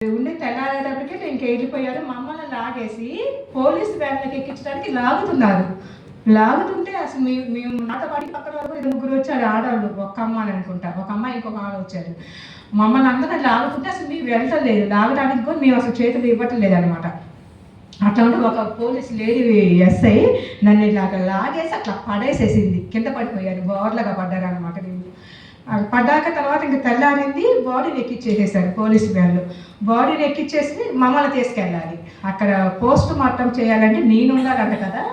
ఉండి తెల్లారేటప్పటికే ఇంక వెళ్ళిపోయారు. మమ్మల్ని లాగేసి పోలీస్ వ్యాన్లోకి ఎక్కించడానికి లాగుతుంటే అసలు మేము నాతో పాటు పక్కన వరకు ముగ్గురు వచ్చారు ఆడవాళ్ళు, ఒక అమ్మాయి అనుకుంటా, ఒక అమ్మాయి ఇంకొక ఆమె వచ్చారు. మమ్మల్ని అందరం లాగుతుంటే అసలు మేము వెళ్ళటం లేదు, లాగడానికి కూడా మేము అసలు చేతులు ఇవ్వటం లేదనమాట. అట్లా ఉంటే ఒక పోలీస్ లేడీ ఎస్ఐ నన్ను ఇలాగ లాగేసి అట్లా పడేసేసింది, కింద పడిపోయారు, బోర్లగా పడ్డారు అనమాట. నేను పడ్డాక తర్వాత ఇంక తెల్లారింది, బాడీని ఎక్కిచ్చేసేసారు పోలీస్ వ్యాన్లో. బాడీని ఎక్కిచ్చేసి మమ్మల్ని తీసుకెళ్ళాలి, అక్కడ పోస్ట్ మార్టం చేయాలంటే నేను ఉండాలంట కదా,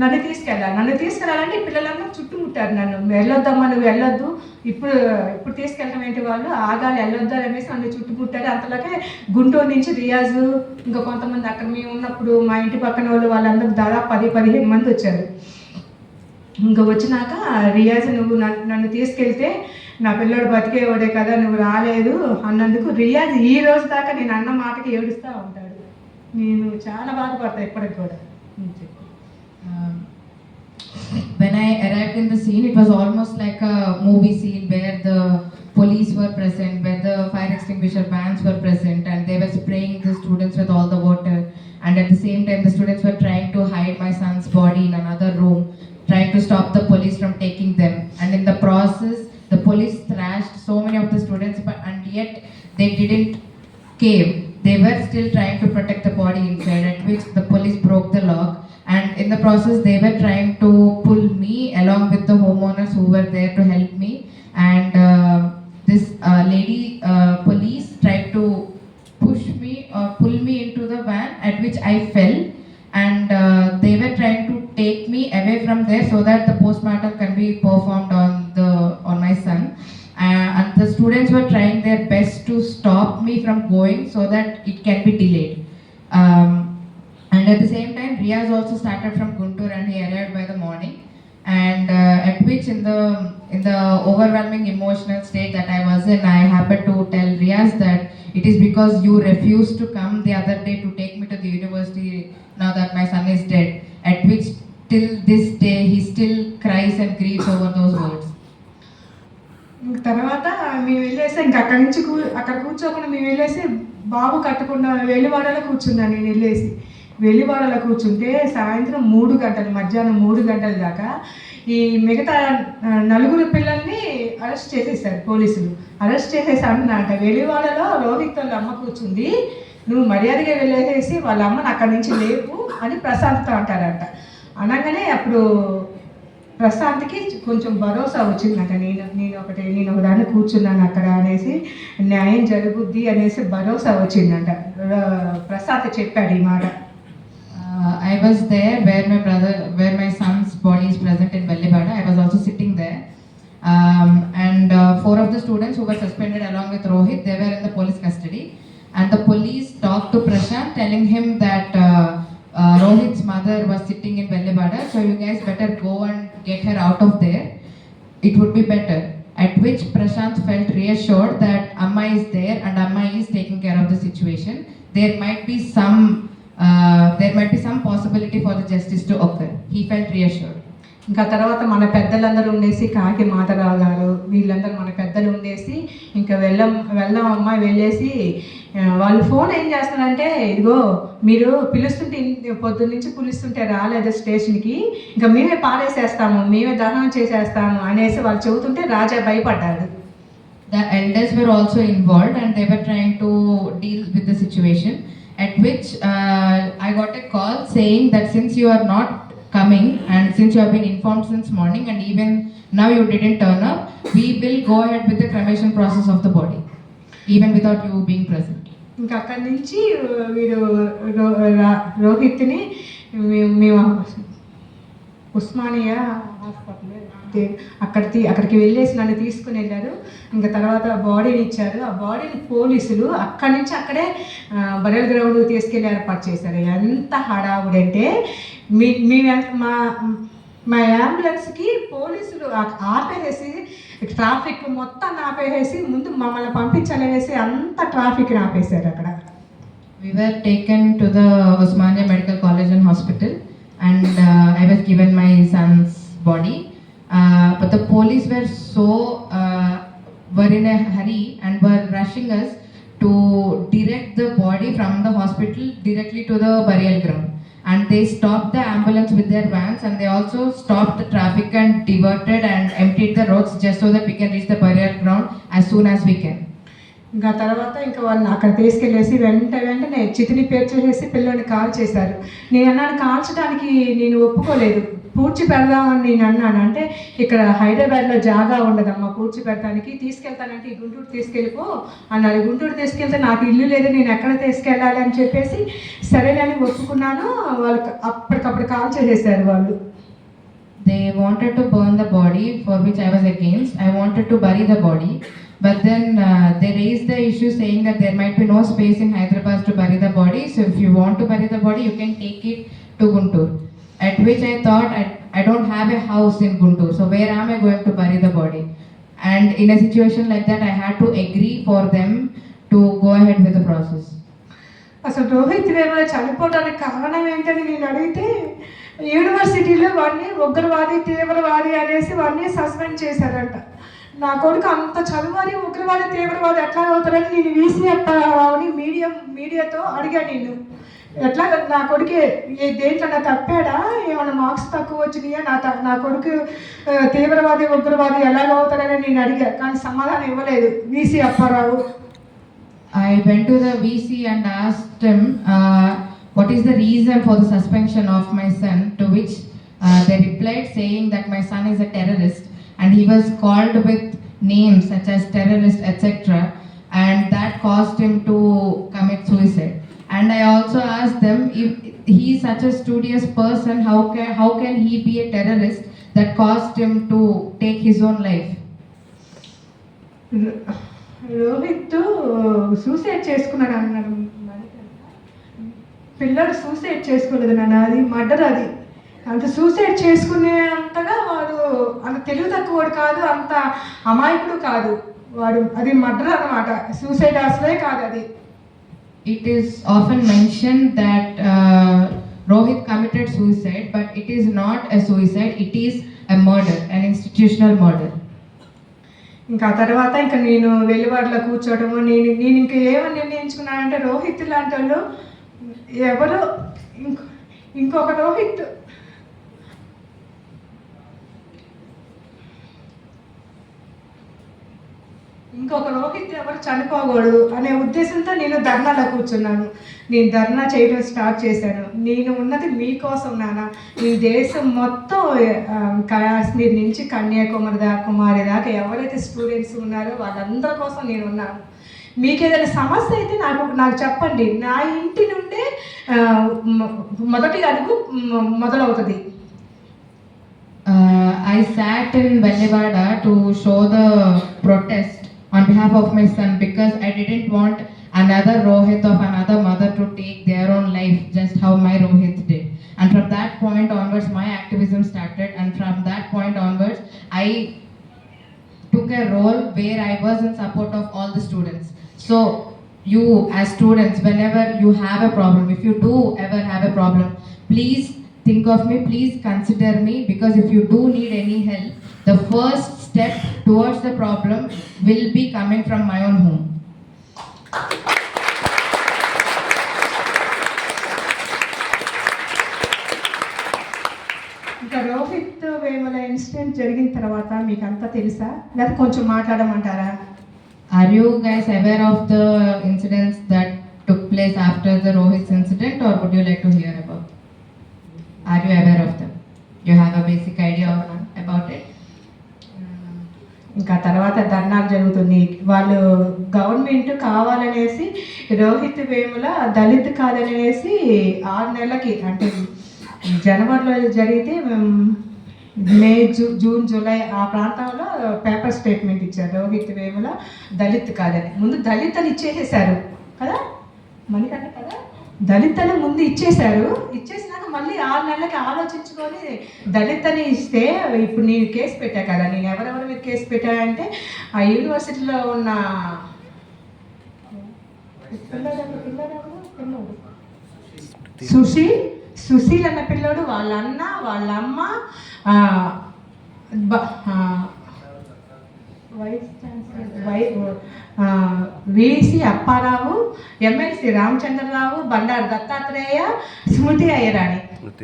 నన్ను తీసుకెళ్ళాలంటే పిల్లలందరూ చుట్టుముట్టారు నన్ను. వెళ్ళొద్దమ్మా, నువ్వు వెళ్ళొద్దు, ఇప్పుడు తీసుకెళ్ళడం ఏంటి, వాళ్ళు ఆగాలి, వెళ్ళొద్దు అనేసి నన్ను చుట్టుముట్టారు. అంతలోకే గుంటూరు నుంచి రియాజు ఇంకా కొంతమంది అక్కడ మేము ఉన్నప్పుడు మా ఇంటి పక్కన వాళ్ళందరూ దాదాపు 10-15 మంది వచ్చారు. ఇంకా వచ్చినాక రియాజ్, నువ్వు నన్ను తీసుకెళ్తే నా పిల్లడు బతికేవాడే కదా, నువ్వు రాలేదు అన్నందుకు రియాజ్ ఈ రోజు దాకా నేను అన్న మాటకి ఏడుస్తూ ఉంటాడు. నేను చాలా బాధపడతాను ఇప్పటికి కూడా. When I arrived in the scene, it was almost like a movie scene where the police were present, where the fire extinguisher vans were present, and they were spraying the students with all the water. And at the same time, the students were trying to hide my son's body in another room, trying to stop the police from taking them. And in the process, the police thrashed so many of the students, and yet they didn't cave. They were still trying to protect the body inside, at which the police broke the lock. And in the process, they were trying to pull me along with the homeowners who were there to help me. And this lady police tried to push me or pull me into the van, at which I fell. And they were trying to take me away from there so that the postmortem can be performed on my son. And the students were trying their best to stop me from going so that it can be delayed. And at the same time, Riaz also started from Guntur and he arrived by the morning. And at which in the overwhelming emotional state that I was in, I happened to tell Riaz that it is because you refused to come the other day to take me to the university now that my son is dead. At which till this day he still cries and grieves over those words. తర్వాత మేము వెళ్ళేసి ఇంకా అక్కడ కూర్చోకుండా మేము వెళ్ళేసి బాబు కట్టకుండా వెలివాడలో కూర్చున్నాను. నేను వెళ్ళేసి వెలివాడలో కూర్చుంటే సాయంత్రం 3 గంటలు, మధ్యాహ్నం 3 గంటల దాకా ఈ మిగతా 4 పిల్లల్ని అరెస్ట్ చేసేసారు పోలీసులు. అరెస్ట్ చేసేసి అంటున్నారంట, వెలివాడలో రోహిత్ వాళ్ళ అమ్మ కూర్చుంది, నువ్వు మర్యాదగా వెళ్ళేసేసి వాళ్ళ అమ్మని అక్కడి నుంచి లేపు అని ప్రశాంత్తో అంటారంట. అనగానే అప్పుడు ప్రశాంత్కి కొంచెం భరోసా వచ్చిందంట, నేను ఒక దాన్ని కూర్చున్నాను అక్కడ అనేసి, న్యాయం జరుగుద్ది అనేసి భరోసా వచ్చిందంట. ప్రశాంత్ చెప్పాడు ఈ మాట. I was there where my son's body is present in Vellivada. I was also sitting there. And 4 of the students who were suspended along with Rohit, they were in the police custody. And the police talked to Prashant, telling him that Rohit's mother was sitting in Vellivada, so you guys better go and get her out of there. It would be better. At which Prashant felt reassured that Amma is there and Amma is taking care of the situation. There might be some possibility for the justice to occur. He felt reassured. ఇంకా తర్వాత మన పెద్దలందరూ ఉండేసి, కాకి మాధవరావు గారు వీళ్ళందరూ మన పెద్దలు ఉండేసి, ఇంకా వెళ్దాం అమ్మాయి వెళ్ళేసి వాళ్ళు ఫోన్ ఏం చేస్తున్నారంటే, ఇదిగో మీరు పిలుస్తుంటే పొద్దున్న నుంచి పిలుస్తుంటే రాలేదు స్టేషన్కి, ఇంకా మేమే పాడేసేస్తాము, మేమే దహనం చేసేస్తాము అనేసి వాళ్ళు చెబుతుంటే రాజా భయపడ్డాడు. The elders were also involved and they were trying to deal with the situation. At which I got a call saying that since you are not coming and since you have been informed since morning and even now you didn't turn up, we will go ahead with the cremation process of the body even without you being present. ఇంకా అక్కడి నుంచి వీరు రోహిత్ని మేము Osmania hospital అక్కడికి వెళ్ళేసి నన్ను తీసుకుని వెళ్ళారు. ఇంకా తర్వాత బాడీని ఇచ్చారు. ఆ బాడీని పోలీసులు అక్కడి నుంచి అక్కడే బరియల్ గ్రౌండ్ తీసుకెళ్ళి ఏర్పాటు చేశారు. ఎంత హడావుడంటే మా అంబులెన్స్కి పోలీసులు ఆపేసేసి ట్రాఫిక్ మొత్తం ఆపేసేసి ముందు మమ్మల్ని పంపించాలనేసి అంత ట్రాఫిక్ని ఆపేశారు అక్కడ. We were taken to the Osmania Medical College and Hospital and I was given my son's body. But the police were in a hurry and were rushing us to direct from the hospital directly to the burial ground. And they stopped the ambulance with their vans, and they also stopped the traffic and diverted and emptied the roads just so that we can reach the burial ground as soon as we can. ఇంకా తర్వాత ఇంకా వాళ్ళని అక్కడ తీసుకెళ్ళేసి వెంటనే చితిని పేర్చేసేసి పిల్లోని call చేశారు. నేను అన్నాను కాల్చడానికి నేను ఒప్పుకోలేదు, పూడ్చి పెడదామని నేను అన్నాను. అంటే ఇక్కడ హైదరాబాద్లో జాగా ఉండదమ్మా పూడ్చి పెడతానికి, తీసుకెళ్తానంటే ఈ గుంటూరు తీసుకెళ్ళిపో అన్నారు. గుంటూరు తీసుకెళ్తే నాకు ఇల్లు లేదు, నేను ఎక్కడ తీసుకెళ్ళాలి అని చెప్పేసి సరేనని ఒప్పుకున్నాను. వాళ్ళకి అప్పటికప్పుడు కాల్ చేసేసారు వాళ్ళు. They wanted to burn the body, for which I was against. I wanted to bury the body. But then they raised the issue saying that there might be no space in Hyderabad to bury the body. So if you want to bury the body, you can take it to Guntur. At which I thought, I don't have a house in Guntur. So where am I going to bury the body? And in a situation like that, I had to agree for them to go ahead with the process. అసలు రోహిత్ వేముల చనిపోవడానికి కారణం ఏంటని నేను అడిగితే యూనివర్సిటీలో వాడిని ఉగ్రవాది తీవ్రవాది అనేసి వాడిని సస్పెండ్ చేశారంట. నా కొడుకు అంత చదువుని ఉగ్రవాది తీవ్రవాది ఎట్లా అవుతారని నేను వీసీఎఫ్ని మీడియాతో అడిగాను. నేను ఎట్లా నా కొడుకు దేంట్లో నా తప్పాడా, ఏమైనా మార్క్స్ తక్కువ వచ్చినాయా, నా కొడుకు తీవ్రవాది ఉగ్రవాది ఎలాగ అవుతారని నేను అడిగా, కానీ సమాధానం ఇవ్వలేదు VC Apparao. I went to the VC and asked him what is the reason for the suspension of my son, to which they replied saying that my son is a terrorist and he was called with names such as terrorist etc., and that caused him to commit suicide. And I also asked them, if he is such a studious person, how can he be a terrorist that caused him to take his own life? Rohit suicide చేసుకున్నాడు అన్నారు. పిల్లడు suicide చేసుకోలేదు నాన్న, అది murder. అది అంత suicide చేసుకునే అంతగా వాడు అంత తెలివి తక్కువడు కాదు, అంత అమాయకుడు కాదు వాడు. అది మర్డర్ అన్నమాట, సూసైడ్ అసలే కాదు అది. It is often mentioned that Rohit committed suicide, but it is not a suicide, it is a murder, an institutional murder. ఇంకా తర్వాత ఇంకా నేను వెలువాడలో కూర్చోవడము, నేను ఇంకా ఏమని నిర్ణయించుకున్నానంటే రోహిత్ లాంటి వాళ్ళు ఎవరు ఇంకొక రోహిత్ ఎవరు చనిపోకూడదు అనే ఉద్దేశంతో నేను ధర్నాలో కూర్చున్నాను. నేను ధర్నా చేయడం స్టార్ట్ చేశాను. నేను ఉన్నది మీకోసం నాన్న. ఈ దేశం మొత్తం కాశ్మీర్ నుంచి కన్యాకుమారి దాకా ఎవరైతే స్టూడెంట్స్ ఉన్నారో వాళ్ళందరి కోసం నేను ఉన్నాను. మీకు ఏదైనా సమస్య అయితే నాకు చెప్పండి. నా ఇంటి నుండే మొదటి అడుగు మొదలవుతుంది. I sat in Vellivada to show the protest on behalf of my son because I didn't want another Rohit of another mother to take their own life just how my Rohit did. And from that point onwards my activism started, and from that point onwards I took a role where I was in support of all the students. So you as students, whenever you have a problem, if you do ever have a problem, please think of me, please consider me, because if you do need any help, the first step towards the problem will be coming from my own home. ఇంకా Rohit Vemula incident జరిగిన తర్వాత మీకు అంతా తెలుసా, లేదా కొంచెం మాట్లాడమంటారా? Are you guys aware of the incidents that took place after the Rohit incident, or would you like to hear about? Are you aware of them? You have a basic idea about it? ఇంకా తర్వాత ధర్నాలు జరుగుతుంది. వాళ్ళు government కావాలనేసి Rohit Vemula Dalit కాదనేసి 6 నెలలకి, అంటే జనవరిలో జరిగితే May June July ఆ ప్రాంతంలో పేపర్ స్టేట్మెంట్ ఇచ్చారు. రోహిత్ వేముల దళిత్ కాదని. ముందు దళిత్ అని ఇచ్చేసేసారు కదా మనకంటే కదా, దళిత్ అని ముందు ఇచ్చేశారు. ఇచ్చేసినాక మళ్ళీ 6 నెలలకి ఆలోచించుకొని దళిత్ అని ఇస్తే ఇప్పుడు నేను కేసు పెట్టా కదా. నేను ఎవరెవరి మీద కేసు పెట్టానంటే ఆ యూనివర్సిటీలో ఉన్న సుశీల్ అన్న పిల్లోడు, వాళ్ళ అన్న, వాళ్ళ అమ్మ, vice chancellor VC Apparao, MLC Ramachandrarao, Bandaru Dattatreya, Smriti Irani.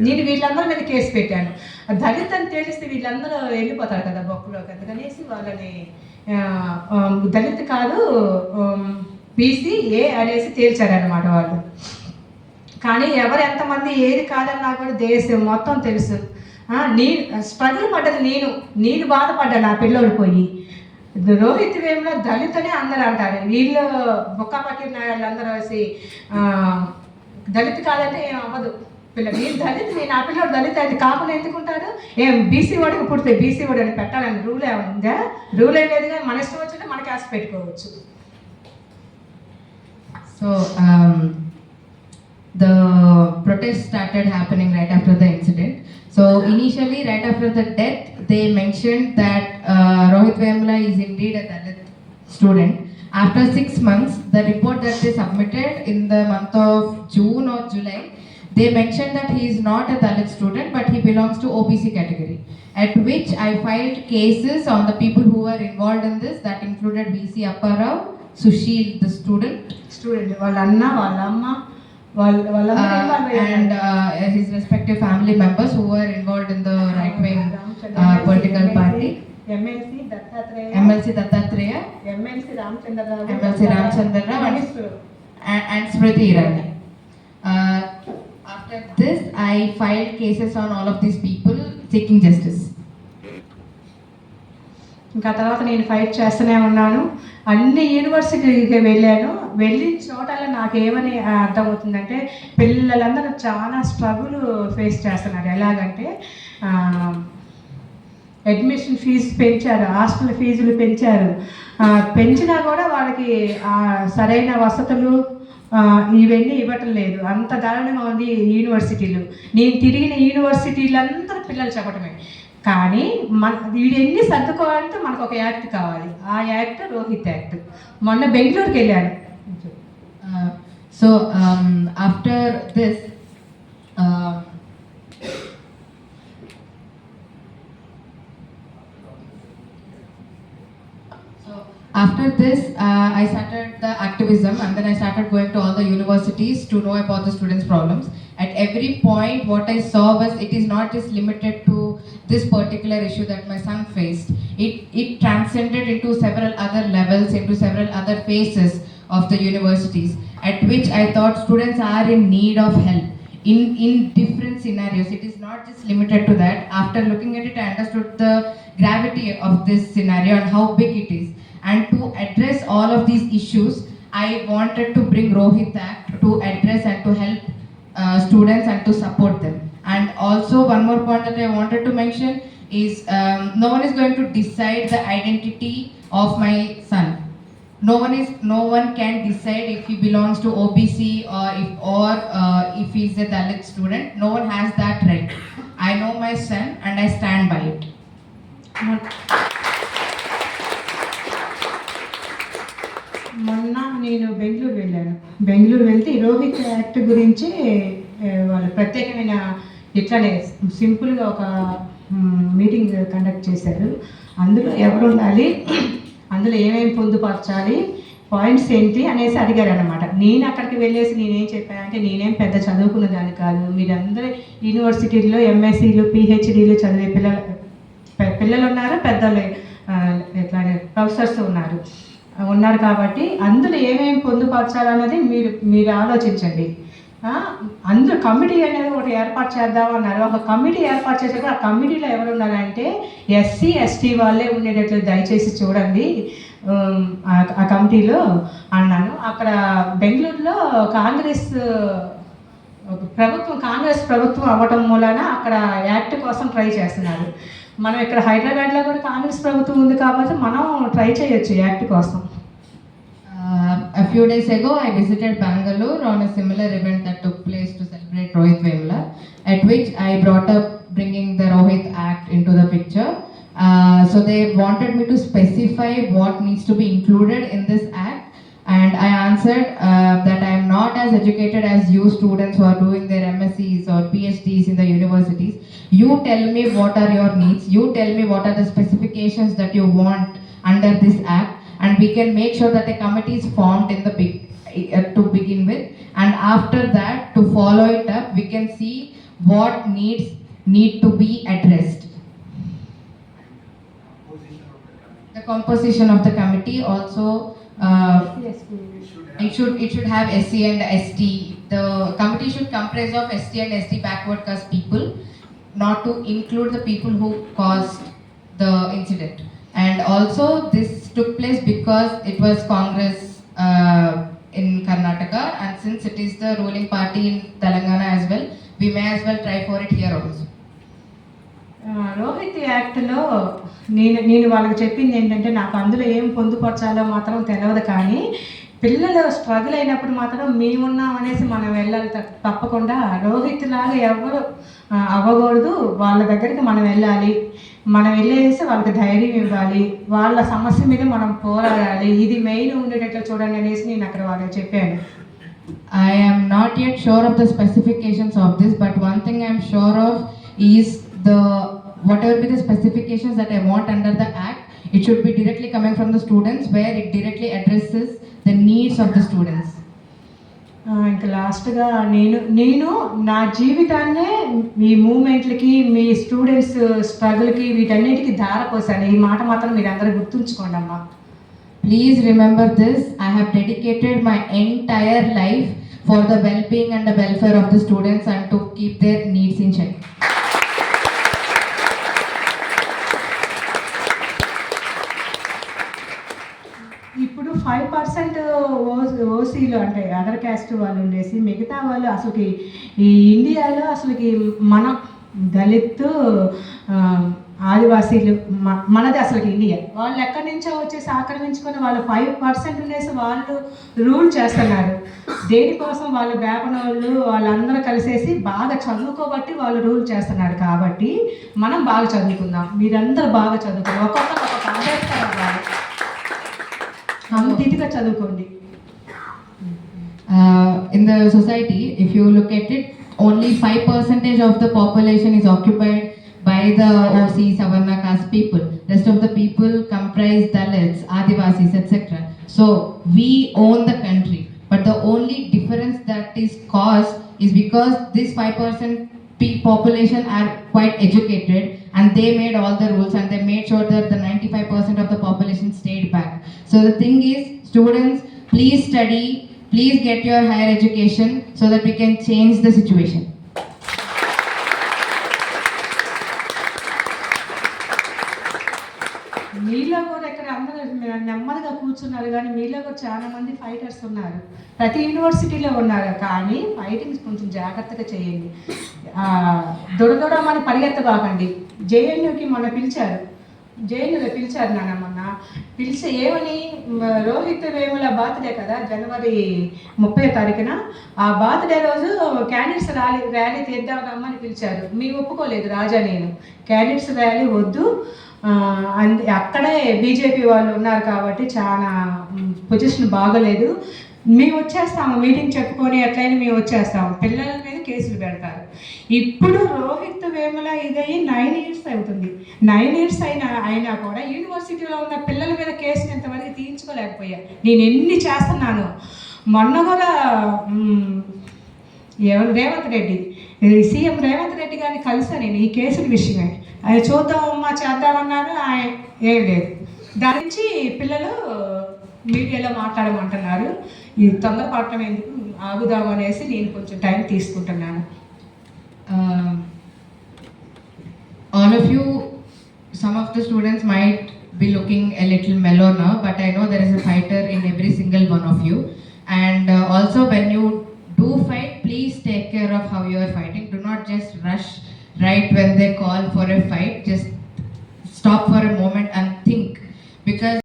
నేను వీళ్ళందరి మీద కేసు పెట్టాను. దళిత్ అని తెలిస్తే వీళ్ళందరూ వెళ్ళిపోతారు కదా బొక్కలోకి, అందుకనేసి వాళ్ళని దళిత్ కాదు బీసీ ఏ అనేసి తేల్చారనమాట వాళ్ళు. కానీ ఎవరు ఎంతమంది ఏది కాదన్నా కూడా దేశం మొత్తం తెలుసు. స్ట్రగుల్ పడ్డది నేను బాధపడ్డా నా పిల్లోడు పోయి. రోహిత్ వేముల దళిత్ అని అందరూ అంటారు, వీళ్ళు బొక్కాపక్కి వాళ్ళందరూ వేసి దళిత్ కాదంటే ఏం అవ్వదు. నేను దళిత్, నా పిల్లడు దళిత్ అయితే కాకుండా ఎందుకుంటారు? ఏం బీసీ వాడికి పుడితే బీసీ వాడు అని పెట్టాలని రూల్ ఏముందా? రూల్ ఏం లేదు, కానీ మన ఇష్టం వచ్చినట్టు మన క్యాస్ట్ పెట్టుకోవచ్చు. So the protest started happening right after the incident. So initially, right after the death, they mentioned that Rohit Vemula is indeed a Dalit student. After 6 months, the report that they submitted in the month of June or July, they mentioned that he is not a Dalit student, but he belongs to OBC category. At which I filed cases on the people who were involved in this. That included VC Apparao, Sushil, the student, వాళ్ళ అన్న, వాళ్ళ అమ్మ, and his respective family members who were involved in the right-wing political party. MLC Dattatreya, MLC Ramchandra Rao, and Smriti Irani. After this, I filed cases on all of these people seeking justice. ఇంకా తర్వాత నేను fight చేస్తూనే ఉన్నాను. అన్ని యూనివర్సిటీకి వెళ్ళాను. వెళ్ళిన చోటల్లో నాకేమని అర్థమవుతుందంటే పిల్లలందరూ చాలా స్ట్రగుల్ ఫేస్ చేస్తున్నారు. ఎలాగంటే అడ్మిషన్ ఫీజు పెంచారు, హాస్టల్ ఫీజులు పెంచారు. పెంచినా కూడా వాళ్ళకి సరైన వసతులు ఇవన్నీ ఇవ్వటం లేదు. అంత దారుణంగా ఉంది యూనివర్సిటీలు. నేను తిరిగిన యూనివర్సిటీలందరూ పిల్లలు చెప్పటమే. కానీ వీడెన్ని సర్దుకోవాలంటే మనకు ఒక యాక్ట్ కావాలి. ఆ యాక్ట్ రోహిత్ యాక్ట్. మొన్న బెంగళూరుకి వెళ్ళాను. So after this After this, I started the activism, and then I started going to all the universities to know about the students' problems. At every point, what I saw was it is not just limited to this particular issue that my son faced. It transcended into several other levels, into several other phases of the universities, at which I thought students are in need of help in different scenarios. It is not just limited to that. After looking at it, I understood the gravity of this scenario and how big it is. And to address all of these issues, I wanted to bring Rohit Act to address and to help students and to support them. And also one more point that I wanted to mention is no one is going to decide the identity of my son. No one can decide if he belongs to OBC or if he is a Dalit student. No one has that right. I know my son and I stand by it. మొన్న నేను బెంగళూరు వెళ్ళాను. బెంగళూరు వెళ్తే Rohit act గురించి వాళ్ళు ప్రత్యేకమైన ఇట్లానే సింపుల్గా ఒక మీటింగ్ కండక్ట్ చేశారు. అందులో ఎవరు ఉండాలి, అందులో ఏమేమి పొందుపరచాలి, పాయింట్స్ ఏంటి అనేసి అడిగారు అనమాట. నేను అక్కడికి వెళ్ళేసి నేనేం చెప్పానంటే నేనేం పెద్ద చదువుకున్న దాన్ని కాదు. మీరందరూ యూనివర్సిటీల్లో ఎంఎస్సీలు పిహెచ్డీలు చదివే పిల్లలు ఉన్నారు, పెద్దలు ఎట్లానే ప్రొఫెసర్స్ ఉన్నారు కాబట్టి అందులో ఏమేమి పొందుపరచాలన్నది మీరు ఆలోచించండి. అందులో కమిటీ అనేది ఒకటి ఏర్పాటు చేద్దామన్నారు. ఒక కమిటీ ఏర్పాటు చేసాక ఆ కమిటీలో ఎవరు ఉన్నారంటే ఎస్సీ ఎస్టీ వాళ్ళే ఉండేటట్లు దయచేసి చూడండి ఆ కమిటీలో అన్నాను. అక్కడ బెంగళూరులో కాంగ్రెస్ ప్రభుత్వం అవ్వటం మూలాన అక్కడ యాక్ట్ కోసం ట్రై చేస్తున్నారు. మనం ఇక్కడ హైదరాబాద్లో కూడా కాంగ్రెస్ ప్రభుత్వం ఉంది కాబట్టి మనం ట్రై చేయొచ్చు యాక్ట్ కోసం. A few days ago, I visited Bangalore on a similar event that took place to celebrate Rohit Vemula, at which I brought up bringing the Rohit Act into the picture. So they wanted me to specify what needs to be included in this act, and I answered that I am not as educated as you students who are doing their MScs or PhDs in the universities. You tell me what are your needs. You tell me what are the specifications that you want under this act, and we can make sure that a committee is formed in the to begin with, and after that to follow it up we can see what need to be addressed. The composition of the committee also, it should have SC and ST. The committee should comprise of ST and ST backward caste people, not to include the people who caused the incident. And also this took place because it was Congress in Karnataka, and since it is the ruling party in Telangana as well, we may as well try for it here also. Rohit యాక్ట్లో నేను వాళ్ళకి చెప్పింది ఏంటంటే, నాకు అందులో ఏం పొందుపరచాలో మాత్రం తెలియదు, కానీ పిల్లలు స్ట్రగుల్ అయినప్పుడు మాత్రం మేమున్నాం అనేసి మనం వెళ్ళాలి. తప్పకుండా రోహిత్ లాగా ఎవరు అవ్వకూడదు. వాళ్ళ దగ్గరికి మనం వెళ్ళాలి, మనం వెళ్ళేసి వాళ్ళకి ధైర్యం ఇవ్వాలి, వాళ్ళ సమస్య మీద మనం పోరాడాలి. ఇది మెయిన్ ఉండేటట్లు చూడండి అనేసి నేను అక్కడ వాళ్ళకి చెప్పాను. I am not yet sure of the specifications of this, but one thing I am sure of is whatever be the specifications that I want under the act, it should be directly coming from the students, where it directly addresses the needs of the students. ఇంకా లాస్ట్గా నేను నా జీవితాన్నే మీ మూమెంట్లకి, మీ students స్ట్రగుల్కి, వీటన్నిటికీ ధారపోసాను. ఈ మాట మాత్రం మీరు అందరూ గుర్తుంచుకోండి అమ్మా. Please remember this. I have dedicated my entire life for the well-being and the welfare of the students and to keep their needs in check. ఇప్పుడు 5% ఓసీలు అంటే అదర్ క్యాస్ట్ వాళ్ళు ఉండేసి, మిగతా వాళ్ళు అసలుకి ఈ ఇండియాలో అసలుకి మన దళిత్ ఆదివాసీలు మనది అసలుకి ఇండియా, వాళ్ళు ఎక్కడి నుంచో వచ్చేసి ఆక్రమించుకొని వాళ్ళు 5% ఉండేసి వాళ్ళు రూల్ చేస్తున్నారు. దేనికోసం? వాళ్ళు వేపనోళ్ళు వాళ్ళందరూ కలిసేసి బాగా చదువుకోబట్టి వాళ్ళు రూల్ చేస్తున్నారు. కాబట్టి మనం బాగా చదువుకుందాం, మీరందరూ బాగా చదువుకోండి, ఒక్కొక్కరు ఒక్కొక్క అంబేద్కర్ అవ్వాలి, అంతిగా చదువుకోండి. In the society, if you look at it, only 5% of the population is occupied by the OC Savarna caste people. Rest of the people comprise Dalits, Adivasis, etc. So we own the country, but the only difference that is caused is because this 5% population are quite educated, and they made all the rules, and they made sure that the 95% of the population stayed back. So the thing is, students, please study, please get your higher education so that we can change the situation. మీలో కూడా ఇక్కడ అందరూ నెమ్మదిగా కూర్చున్నారు, కానీ మీలో కూడా చాలా మంది ఫైటర్స్ ఉన్నారు, ప్రతి యూనివర్సిటీలో ఉన్నారు. కానీ ఫైటింగ్ కొంచెం జాగ్రత్తగా చేయండి, దొడదొడమని పరిగెత్తబాకండి. జేఎన్యూకి మొన్న జేఎన్యూలో పిలిచారు నాన్న, మొన్న పిలిచి ఏమని, రోహిత్ వేముల బర్త్డే కదా జనవరి 30వ తారీఖున, ఆ బర్త్డే రోజు క్యాండిడేట్స్ ర్యాలీ తీద్దామని పిలిచారు. మేము ఒప్పుకోలేదు, రాజా నేను క్యాండిడేట్స్ ర్యాలీ వద్దు, అక్కడే బీజేపీ వాళ్ళు ఉన్నారు కాబట్టి చాలా పొజిషన్ బాగలేదు, మేము వచ్చేస్తాము, మీటింగ్ చెప్పుకొని ఎట్లయినా మేము వచ్చేస్తాము, పిల్లల మీద కేసులు పెడతారు. ఇప్పుడు రోహిత్ వేముల ఇదయ్యి 9 years అవుతుంది. 9 years అయినా కూడా యూనివర్సిటీలో ఉన్న పిల్లల మీద కేసులు ఇంతవరకు తీయించుకోలేకపోయా. నేను ఎన్ని చేస్తున్నాను. మొన్న కూడా రేవంత్ రెడ్డి, సీఎం రేవంత్ రెడ్డి గారిని కలిసాను నేను ఈ కేసుల విషయమే. అది చూద్దామమ్మా చేద్దామన్నారు, ఏం లేదు. దాని నుంచి పిల్లలు మీడియాలో మాట్లాడమంటున్నారు. ఇది తొందరపడటం ఎందుకు, ఆగుదాం అనేసి నేను కొంచెం టైం తీసుకుంటున్నాను. All of you, some of the students might be looking a little mellow now, but I know there is a fighter in every single one of you. And also when you do fight, please take care of how you are fighting. Do not just rush right when they call for a fight. Just stop for a moment and think, because